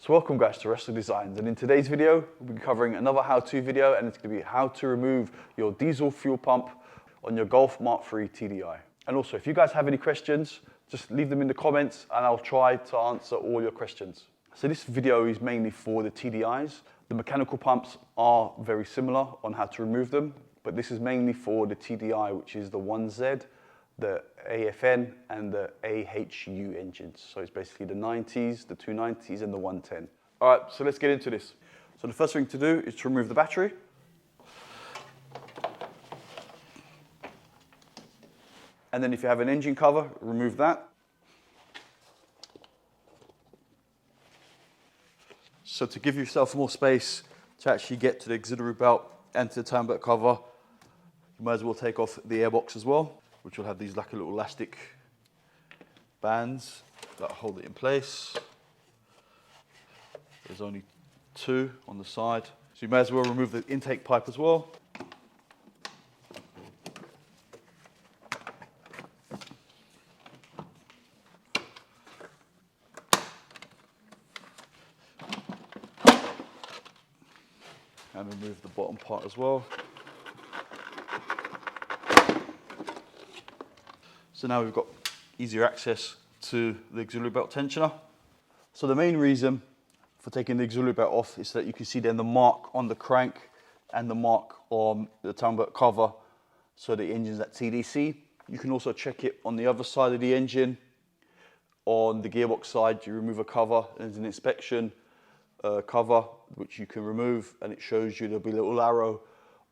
So welcome guys to Resto Designs, and in today's video we'll be covering another how-to video, and it's going to be how to remove your diesel fuel pump on your Golf Mark III TDI. And also, if you guys have any questions, just leave them in the comments and I'll try to answer all your questions. So this video is mainly for the TDIs. The mechanical pumps are very similar on how to remove them, but this is mainly for the TDI, which is the 1Z, the AFN and the AHU engines. So it's basically the 90s, the 290s and the 110. All right, so let's get into this. So the first thing to do is to remove the battery. And then if you have an engine cover, remove that. So to give yourself more space to actually get to the auxiliary belt and to the time belt cover, you might as well take off the airbox as well, which will have these like a little elastic bands that hold it in place. There's only two on the side. So you may as well remove the intake pipe as well. And remove the bottom part as well. So now we've got easier access to the auxiliary belt tensioner. So the main reason for taking the auxiliary belt off is that you can see then the mark on the crank and the mark on the time belt cover, so the engine's at TDC. You can also check it on the other side of the engine. On the gearbox side, you remove a cover, there's an inspection cover which you can remove, and it shows you there'll be a little arrow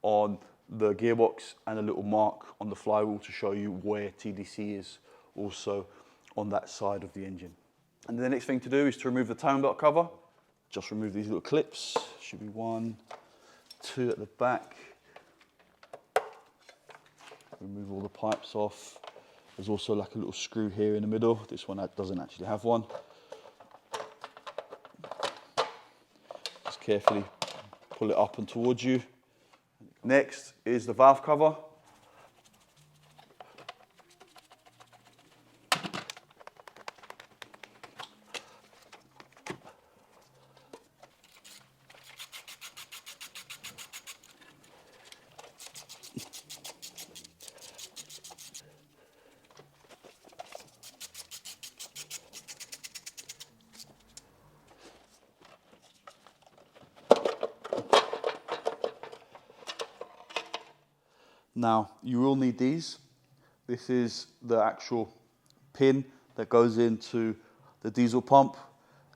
on the gearbox and a little mark on the flywheel to show you where TDC is also on that side of the engine. And the next thing to do is to remove the time belt cover. Just remove these little clips. Should be 1, 2 at the back. Remove all the pipes off. There's also like a little screw here in the middle. This one doesn't actually have one. Just carefully pull it up and towards you. Next is the valve cover. Now, you will need these. This is the actual pin that goes into the diesel pump,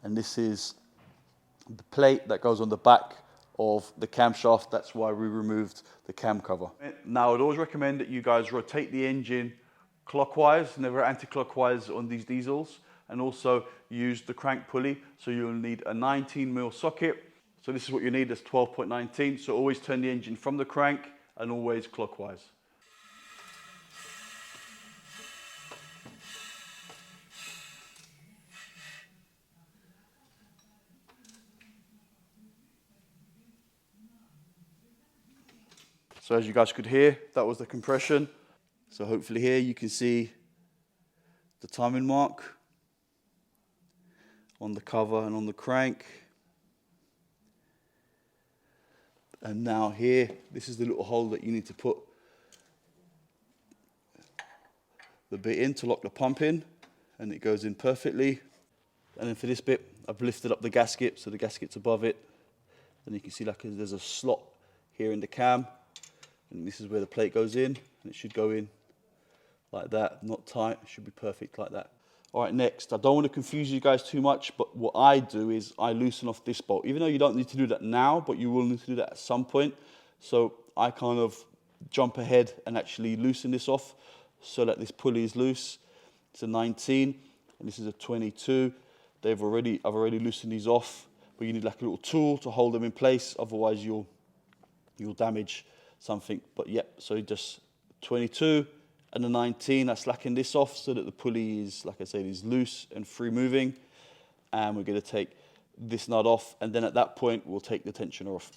and this is the plate that goes on the back of the camshaft. That's why we removed the cam cover. Now, I'd always recommend that you guys rotate the engine clockwise, never anti-clockwise on these diesels, and also use the crank pulley. So you'll need a 19mm socket. So this is what you need, that's 12.19. So always turn the engine from the crank and always clockwise. So as you guys could hear, that was the compression. So hopefully here you can see the timing mark on the cover and on the crank. And now here, this is the little hole that you need to put the bit in to lock the pump in, and it goes in perfectly. And then for this bit, I've lifted up the gasket, so the gasket's above it. And you can see like there's a slot here in the cam, and this is where the plate goes in, and it should go in like that, not tight, it should be perfect like that. All right, next, I don't want to confuse you guys too much, but what I do is I loosen off this bolt. Even though you don't need to do that now, but you will need to do that at some point. So I kind of jump ahead and actually loosen this off so that this pulley is loose. It's a 19 and this is a 22. I've already loosened these off, but you need like a little tool to hold them in place, otherwise you'll damage something. But yep, so just 22. And the 19, I slacken this off so that the pulley is, like I said, is loose and free moving. And we're going to take this nut off, and then at that point, we'll take the tensioner off.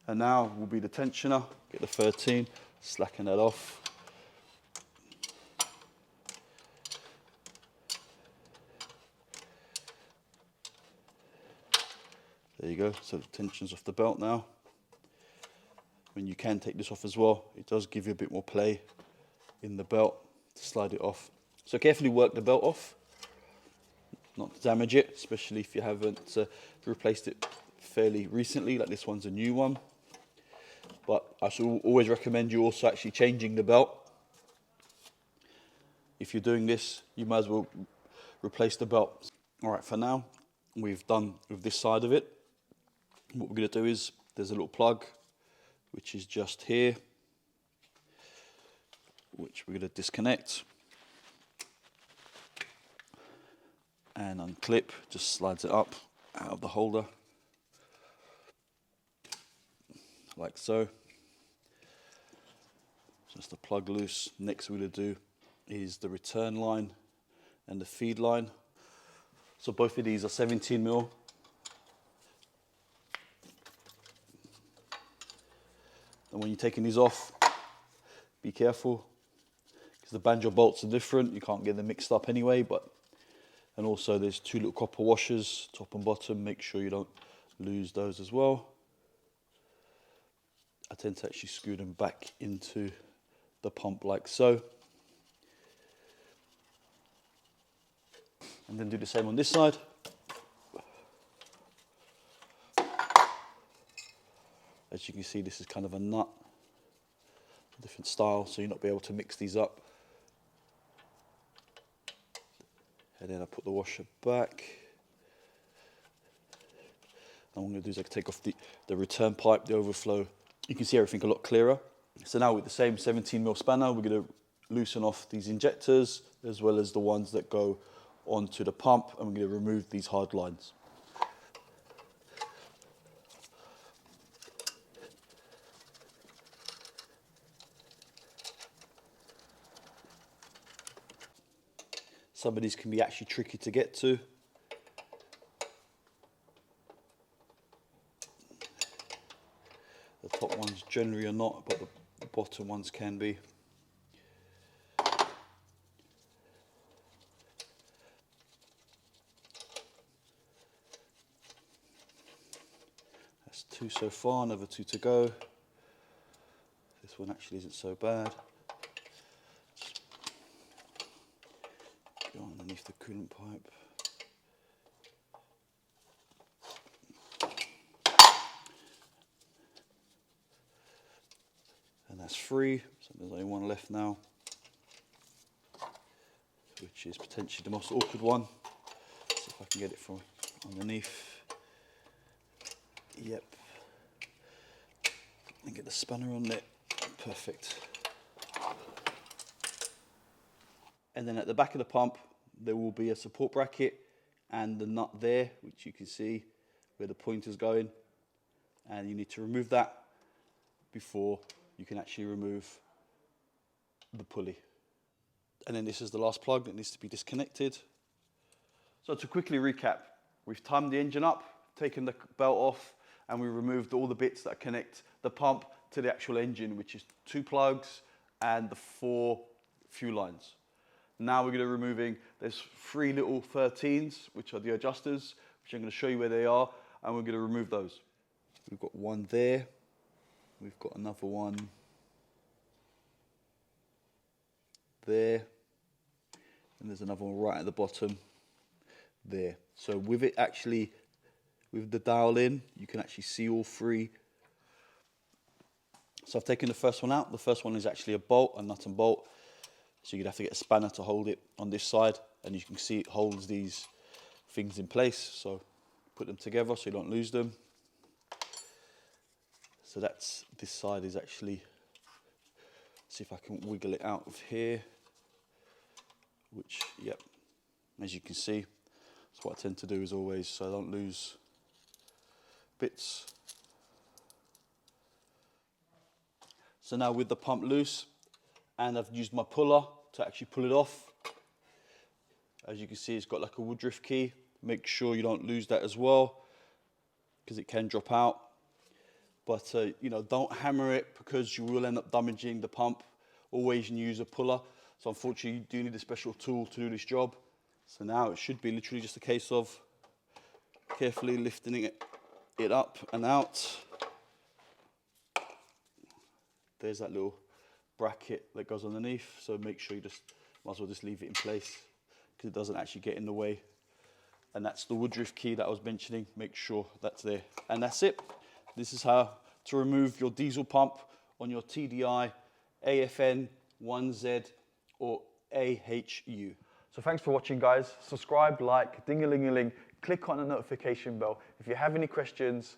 And now will be the tensioner. Get the 13, slacken that off. There you go, so the tension's off the belt now. I mean, you can take this off as well. It does give you a bit more play in the belt to slide it off. So carefully work the belt off, not to damage it, especially if you haven't replaced it fairly recently, like this one's a new one. But I should always recommend you also actually changing the belt. If you're doing this, you might as well replace the belt. All right, for now, we've done with this side of it. What we're going to do is, there's a little plug, which is just here, which we're going to disconnect and unclip, just slides it up out of the holder, like so. Just the plug loose. Next we're going to do is the return line and the feed line. So both of these are 17mm. And when you're taking these off, be careful, because the banjo bolts are different. You can't get them mixed up anyway. And also there's two little copper washers, top and bottom. Make sure you don't lose those as well. I tend to actually screw them back into the pump like so. And then do the same on this side. As you can see, this is kind of a nut, a different style, so you'll not be able to mix these up. And then I put the washer back. And what I'm going to do is I can take off the return pipe, the overflow. You can see everything a lot clearer. So now with the same 17mm spanner, we're going to loosen off these injectors, as well as the ones that go onto the pump, and we're going to remove these hard lines. Some of these can be actually tricky to get to. The top ones generally are not, but the bottom ones can be. That's 2 so far, another 2 to go. This one actually isn't so bad. Go underneath the coolant pipe. And that's 3, so there's only 1 left now, which is potentially the most awkward one. See if I can get it from underneath. Yep. And get the spanner on there. Perfect. And then at the back of the pump, there will be a support bracket and the nut there, which you can see where the pointer's going. And you need to remove that before you can actually remove the pulley. And then this is the last plug that needs to be disconnected. So to quickly recap, we've timed the engine up, taken the belt off, and we removed all the bits that connect the pump to the actual engine, which is 2 plugs and the 4 fuel lines. Now we're going to be removing, there's 3 little 13s, which are the adjusters, which I'm going to show you where they are, and we're going to remove those. We've got one there, we've got another one there, and there's another one right at the bottom there. So with it actually, with the dial in, you can actually see all 3. So I've taken the first one out. The first one is actually a bolt, a nut and bolt. So you'd have to get a spanner to hold it on this side, and you can see it holds these things in place. So put them together so you don't lose them. So that's, this side is actually, see if I can wiggle it out of here, which, yep, as you can see, that's what I tend to do as always, so I don't lose bits. So now with the pump loose, and I've used my puller to actually pull it off. As you can see, it's got like a woodruff key. Make sure you don't lose that as well, because it can drop out. But you know, don't hammer it because you will end up damaging the pump. Always use a puller. So unfortunately, you do need a special tool to do this job. So now it should be literally just a case of carefully lifting it up and out. There's that little bracket that goes underneath. So make sure you might as well just leave it in place because it doesn't actually get in the way. And that's the Woodruff key that I was mentioning. Make sure that's there. And that's it. This is how to remove your diesel pump on your TDI, AFN, 1Z or AHU. So thanks for watching, guys. Subscribe, like, ding-a-ling-a-ling, click on the notification bell. If you have any questions,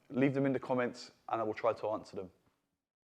leave them in the comments and I will try to answer them.